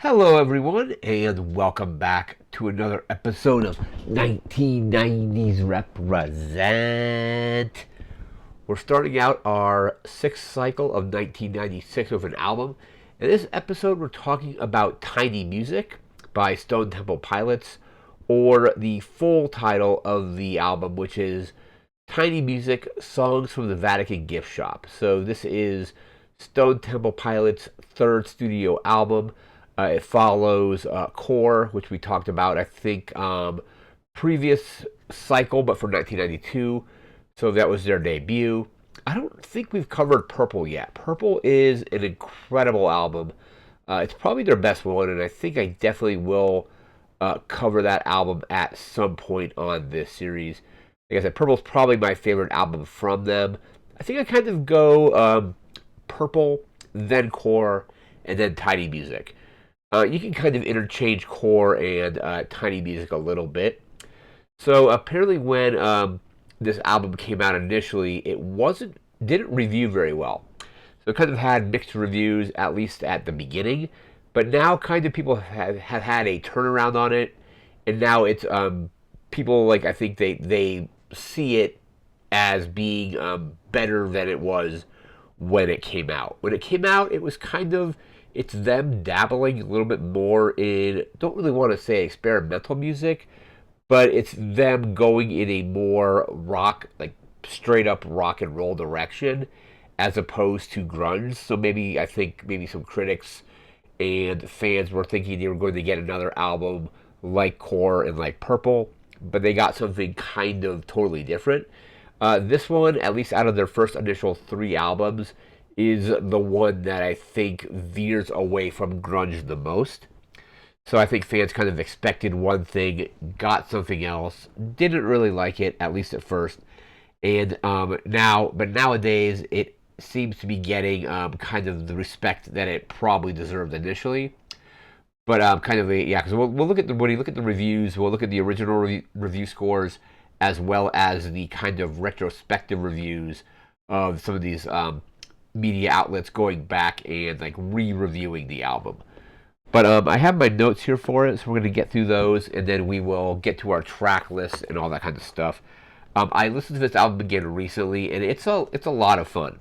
Hello, everyone, and welcome back to another episode of 1990's Represent. We're starting out our sixth cycle of 1996 with an album. In this episode, we're talking about Tiny Music by Stone Temple Pilots, or the full title of the album, which is Tiny Music Songs from the Vatican Gift Shop. So, this is Stone Temple Pilots' third studio album. It follows Core, which we talked about, I think, previous cycle, but from 1992. So that was their debut. I don't think we've covered Purple yet. Purple is an incredible album. It's probably their best one, and I think I definitely will cover that album at some point on this series. Like I said, Purple's probably my favorite album from them. I think I kind of go Purple, then Core, and then Tiny Music. You can kind of interchange Core and Tiny Music a little bit. So apparently, when this album came out initially, it didn't review very well. So it kind of had mixed reviews, at least at the beginning. But now, kind of people have had a turnaround on it, and now it's people like I think they see it as being better than it was when it came out. When it came out, it was kind of it's them dabbling a little bit more in, don't really want to say experimental music, but it's them going in a more rock, like straight up rock and roll direction as opposed to grunge. So maybe I think maybe some critics and fans were thinking they were going to get another album like Core and like Purple, but they got something kind of totally different. This one, at least out of their first initial three albums, is the one that I think veers away from grunge the most. So I think fans kind of expected one thing, got something else, didn't really like it, at least at first. And but nowadays it seems to be getting kind of the respect that it probably deserved initially. But yeah, because we'll look at when you look at the reviews, we'll look at the original review scores as well as the kind of retrospective reviews of some of these media outlets going back and like re-reviewing the album. But I have my notes here for it, so we're going to get through those, and then we will get to our track list and all that kind of stuff. I listened to this album again recently, and it's a lot of fun,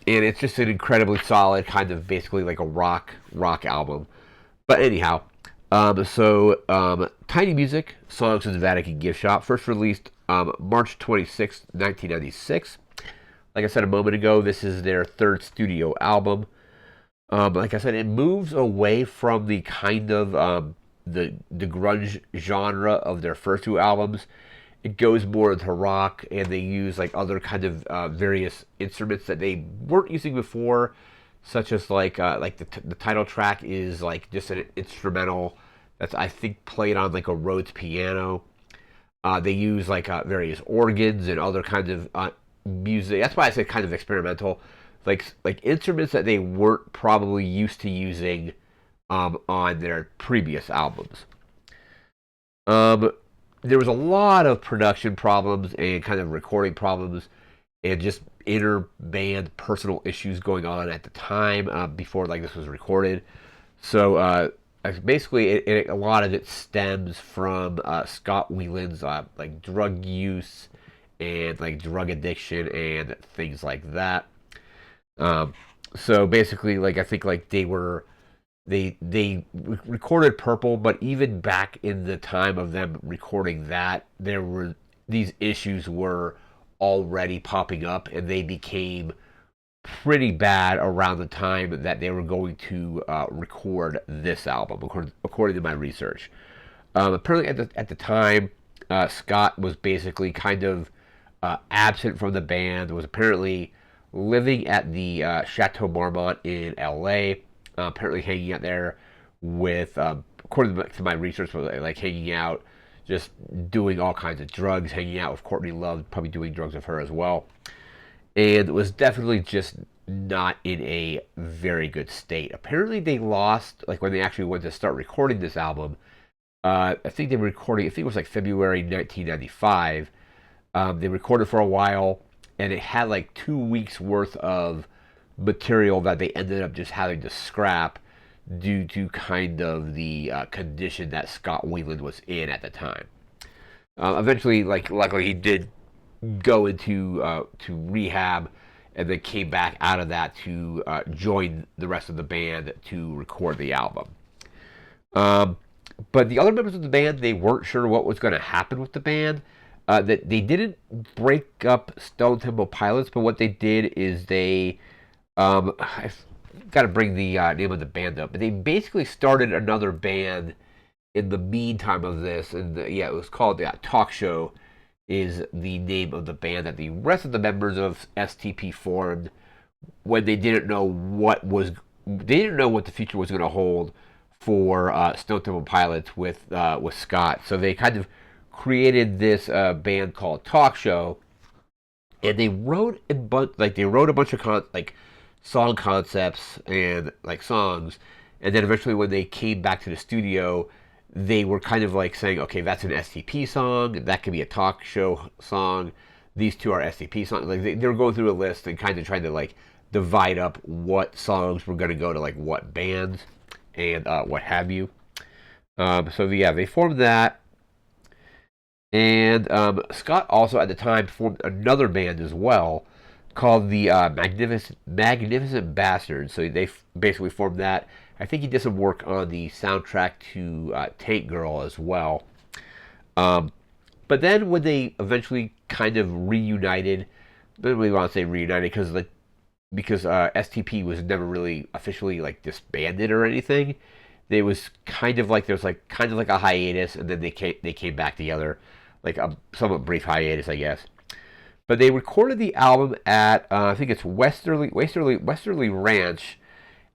and it's just an incredibly solid kind of basically like a rock album. But anyhow, Tiny Music, Songs from the Vatican Gift Shop, first released March 26th, 1996. Like I said a moment ago, this is their third studio album. Like I said, it moves away from the kind of the grunge genre of their first two albums. It goes more into rock, and they use like other kind of various instruments that they weren't using before, such as like the title track is like just an instrumental that's I think played on like a Rhodes piano. They use like various organs and other kinds of music. That's why I say kind of experimental, like instruments that they weren't probably used to using on their previous albums. There was a lot of production problems and kind of recording problems, and just inner band personal issues going on at the time before like this was recorded. So basically, a lot of it stems from Scott Weiland's like drug use and like drug addiction and things like that. So basically, like I think like they recorded Purple, but even back in the time of them recording that, there were these issues were already popping up, and they became pretty bad around the time that they were going to record this album, according to my research. Apparently, at the time, Scott was basically kind of absent from the band. Was apparently living at the Chateau Marmont in L.A. Apparently, hanging out there with, according to my research, like hanging out, just doing all kinds of drugs, hanging out with Courtney Love, probably doing drugs with her as well, and was definitely just not in a very good state. Apparently, they lost, like when they actually went to start recording this album. I think they were recording. I think it was like February 1995. They recorded for a while, and it had like 2 weeks worth of material that they ended up just having to scrap due to kind of the condition that Scott Weiland was in at the time. Eventually, like luckily, he did go into to rehab, and then came back out of that to join the rest of the band to record the album. Um, but the other members of the band, they weren't sure what was going to happen with the band. That they didn't break up Stone Temple Pilots, but what they did is they I've got to bring the name of the band up, but they basically started another band in the meantime of this, and yeah, it was called Talk Show. Is the name of the band that the rest of the members of STP formed when they didn't know what the future was going to hold for Stone Temple Pilots with Scott. So they kind of created this band called Talk Show, and they wrote a bunch of song concepts and like songs, and then eventually when they came back to the studio, they were kind of like saying, okay, that's an STP song, that could be a talk show song. These two are STP songs. Like they were going through a list and kind of trying to like divide up what songs were going to go to like what bands and what have you. So yeah, they formed that, and Scott also at the time formed another band as well called the Magnificent Bastards. So they basically formed that. I think he did some work on the soundtrack to Tank Girl as well. But then when they eventually kind of reunited, I don't really want to say reunited because STP was never really officially like disbanded or anything. There was kind of like a hiatus, and then they came back together, like a somewhat brief hiatus, I guess. But they recorded the album at I think it's Westerly Ranch,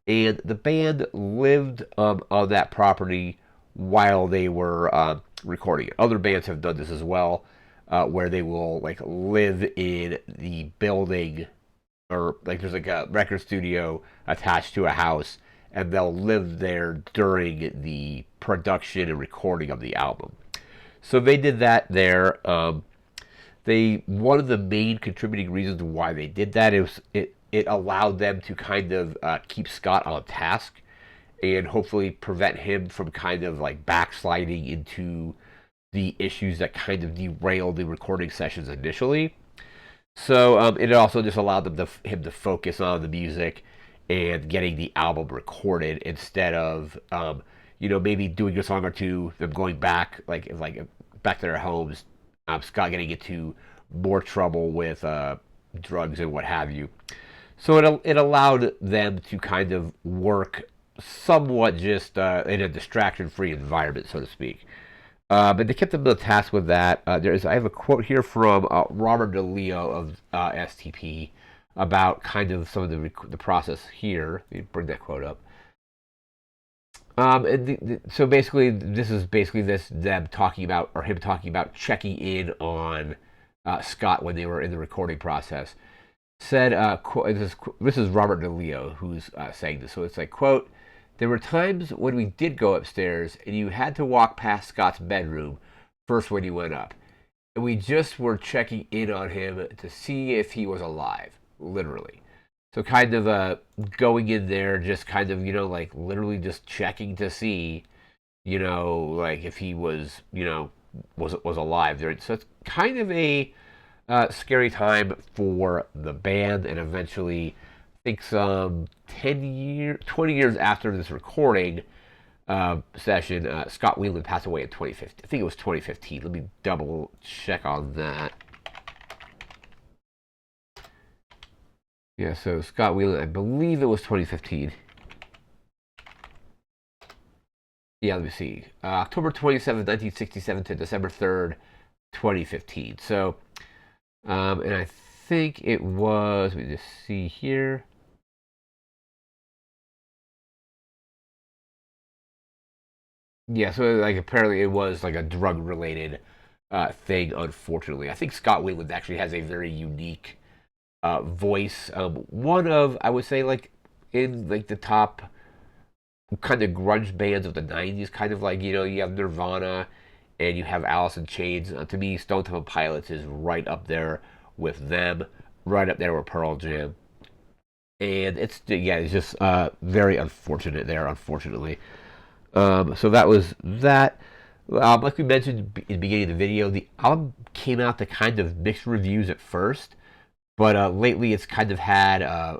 and the band lived on that property while they were recording it. Other bands have done this as well, where they will like live in the building, or like there's like a record studio attached to a house, and they'll live there during the production and recording of the album. So they did that there. One of the main contributing reasons why they did that is it allowed them to kind of keep Scott on task and hopefully prevent him from kind of like backsliding into the issues that kind of derailed the recording sessions initially. So it also just allowed him to focus on the music and getting the album recorded instead of maybe doing a song or two, them going back back to their homes, Scott getting into more trouble with drugs and what have you. So it allowed them to kind of work somewhat just in a distraction-free environment, so to speak. But they kept them on the task with that. I have a quote here from Robert DeLeo of STP about kind of some of the process here. Let me bring that quote up. So basically, this is basically them talking about, or him talking about checking in on Scott when they were in the recording process. Said, this is Robert DeLeo who's saying this. So it's like, quote, there were times when we did go upstairs and you had to walk past Scott's bedroom first when you went up. And we just were checking in on him to see if he was alive, literally. So kind of going in there, just kind of, like literally just checking to see, like if he was, was alive. So it's kind of a scary time for the band, and eventually, I think some 20 years after this recording session, Scott Weiland passed away in 2015. I think it was 2015. Let me double check on that. Yeah, so Scott Weiland, I believe it was 2015. Yeah, let me see. October 27th, 1967 to December 3rd, 2015. So, and I think it was, let me just see here. Yeah, so like apparently it was like a drug related thing, unfortunately. I think Scott Weiland actually has a very unique voice. One of, I would say, like in like the top kind of grunge bands of the 90s, kind of like, you have Nirvana and you have Alice in Chains. To me, Stone Temple Pilots is right up there with them, right up there with Pearl Jam. And it's just very unfortunate there, unfortunately. So that was that. Like we mentioned in the beginning of the video, the album came out to kind of mixed reviews at first, but lately it's kind of had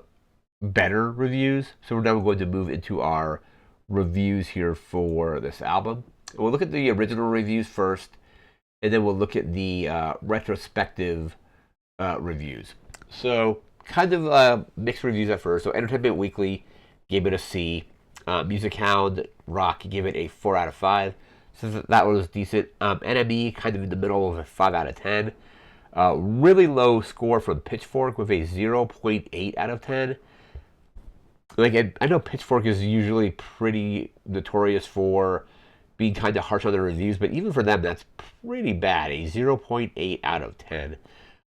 better reviews. So we're now going to move into our reviews here for this album. We'll look at the original reviews first, and then we'll look at the retrospective reviews. So kind of mixed reviews at first. So Entertainment Weekly gave it a C. Music Hound Rock gave it a 4 out of 5. So that was decent. NME kind of in the middle of a 5 out of 10. Really low score from Pitchfork with a 0.8 out of 10. Like I know Pitchfork is usually pretty notorious for being kind of harsh on their reviews, but even for them, that's pretty bad. A 0.8 out of 10.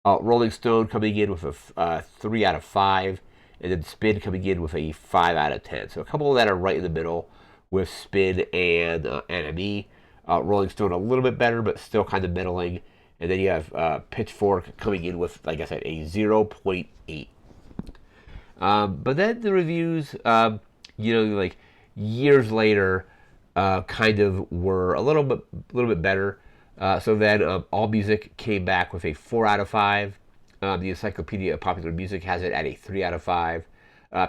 Rolling Stone coming in with a 3 out of 5, and then Spin coming in with a 5 out of 10. So a couple that are right in the middle with Spin and NME. Rolling Stone a little bit better, but still kind of middling. And then you have Pitchfork coming in with, like I said, a 0.8. But then the reviews, like years later, kind of were a little bit better. So then AllMusic came back with a 4 out of 5. The Encyclopedia of Popular Music has it at a 3 out of 5.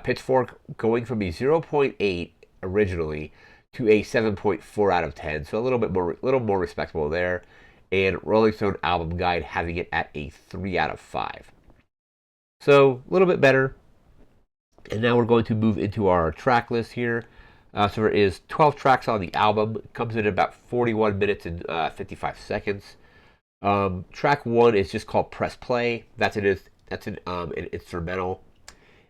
Pitchfork going from a 0.8 originally to a 7.4 out of 10. So a little more respectable there. And Rolling Stone Album Guide having it at a 3 out of 5. So a little bit better. And now we're going to move into our track list here. So there is 12 tracks on the album. It comes in at about 41 minutes and 55 seconds. Track 1 is just called Press Play. That's an instrumental.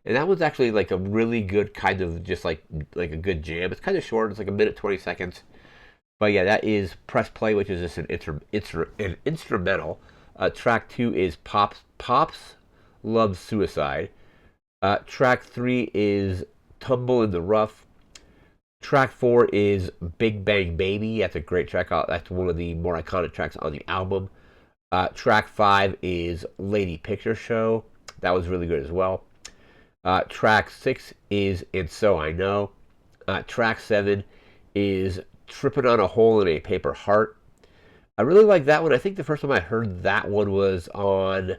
And that was actually like a really good kind of just like a good jam. It's kind of short. It's like a minute 20 seconds. But yeah, that is Press Play, which is just an instrumental. Track 2 is Pops Loves Suicide. Track 3 is Tumble in the Rough. Track 4 is Big Bang Baby. That's a great track. That's one of the more iconic tracks on the album. Track 5 is Lady Picture Show. That was really good as well. Track 6 is And So I Know. Track 7 is Tripping on a Hole in a Paper Heart. I really like that one. I think the first time I heard that one was on...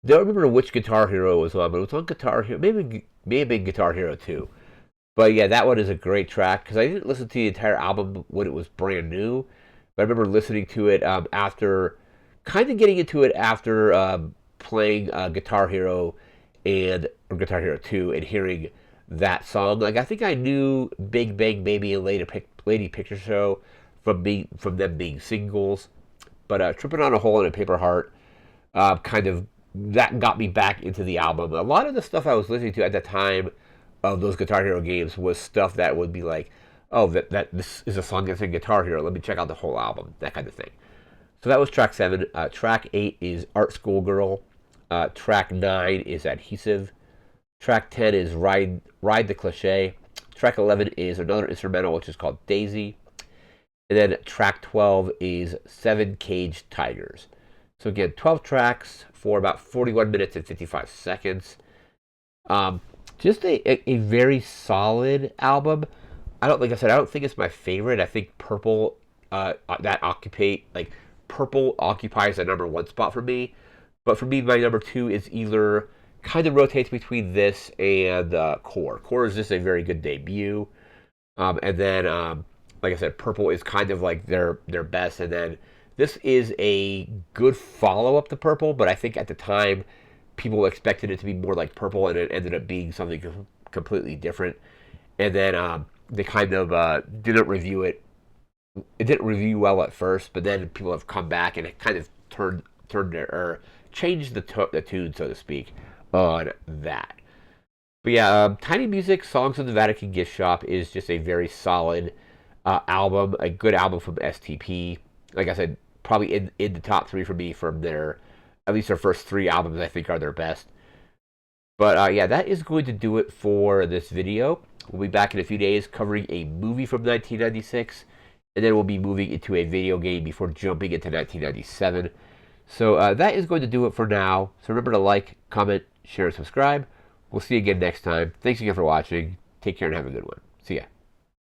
I don't remember which Guitar Hero it was on, but it was on Guitar Hero. May have been Guitar Hero 2. But yeah, that one is a great track because I didn't listen to the entire album when it was brand new. But I remember listening to it after, kind of getting into it after playing Guitar Hero or Guitar Hero 2 and hearing that song. Like I think I knew Big Bang Baby and Lady Picture Show from them being singles. But Tripping on a Hole in a Paper Heart kind of that got me back into the album. A lot of the stuff I was listening to at the time of those Guitar Hero games was stuff that would be like, oh, this is a song that's in Guitar Hero. Let me check out the whole album, that kind of thing. So that was track 7. Track 8 is Art School Girl. Track 9 is Adhesive. Track 10 is Ride the Cliche. Track 11 is another instrumental, which is called Daisy. And then track 12 is 7 Caged Tigers. So again, 12 tracks for about 41 minutes and 55 seconds. Just a very solid album. Like I said, I don't think it's my favorite. I think Purple Purple occupies the number 1 spot for me. But for me, my number 2 is either kind of rotates between this and Core. Core is just a very good debut. And then, like I said, Purple is kind of like their best. And then this is a good follow-up to Purple, but I think at the time people expected it to be more like Purple, and it ended up being something completely different. And then they kind of didn't review it. It didn't review well at first, but then people have come back and it kind of changed the tune, so to speak, on that. But yeah, Tiny Music, Songs of the Vatican Gift Shop is just a very solid album, a good album from STP. Like I said, probably in the top 3 for me from at least their first 3 albums I think are their best. But yeah, that is going to do it for this video. We'll be back in a few days covering a movie from 1996, and then we'll be moving into a video game before jumping into 1997. So that is going to do it for now. So remember to like, comment, share, and subscribe. We'll see you again next time. Thanks again for watching. Take care and have a good one. See ya.